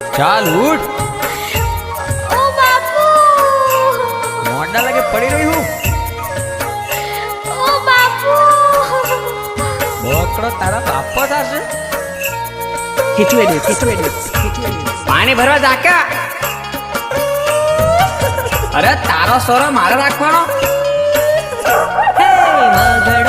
ચાલ ઉઠ. ઓ બાપુ, મોઢા લાગે પડી રહી હું. ઓ બાપુ. બોકડો તારા બાપો થશે. પાણી ભરવા જાકા. અરે તારો સોરો મારે રાખવાનો. હે મગડ